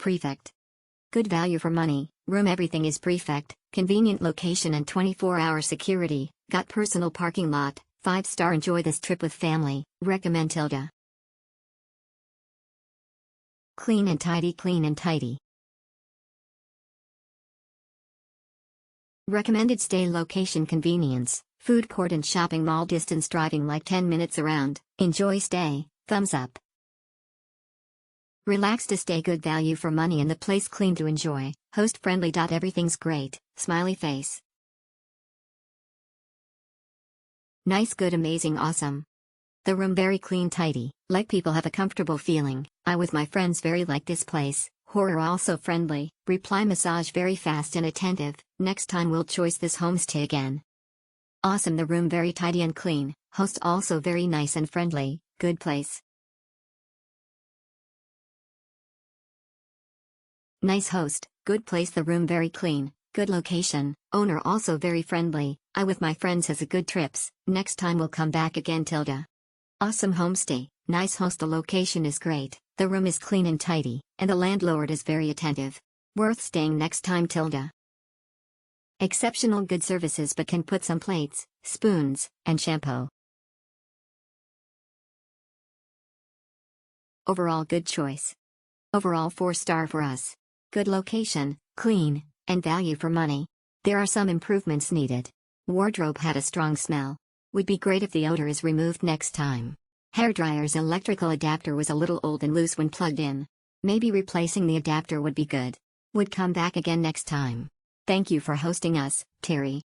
perfect. Good value for money, room everything is perfect, convenient location and 24-hour security, got personal parking lot, 5-star enjoy this trip with family, recommend Tilda. Clean and tidy, clean and tidy. Recommended stay location convenience, food court and shopping mall distance driving like 10 minutes around, enjoy stay, thumbs up. Relax to stay good value for money and the place clean to enjoy, host friendly. Everything's great, smiley face. Nice good amazing awesome. The room very clean tidy, like people have a comfortable feeling, I with my friends very like this place, horror also friendly, reply massage very fast and attentive, next time we'll choice this homestay again. Awesome the room very tidy and clean, host also very nice and friendly, good place. Nice host, good place the room very clean, good location, owner also very friendly, I with my friends has a good trips, next time we'll come back again Tilda. Awesome homestay, nice host the location is great, the room is clean and tidy, and the landlord is very attentive. Worth staying next time Tilda. Exceptional good services but can put some plates, spoons, and shampoo. Overall good choice. Overall 4-star for us. Good location, clean, and value for money. There are some improvements needed. Wardrobe had a strong smell. Would be great if the odor is removed next time. Hairdryer's electrical adapter was a little old and loose when plugged in. Maybe replacing the adapter would be good. Would come back again next time. Thank you for hosting us, Terry.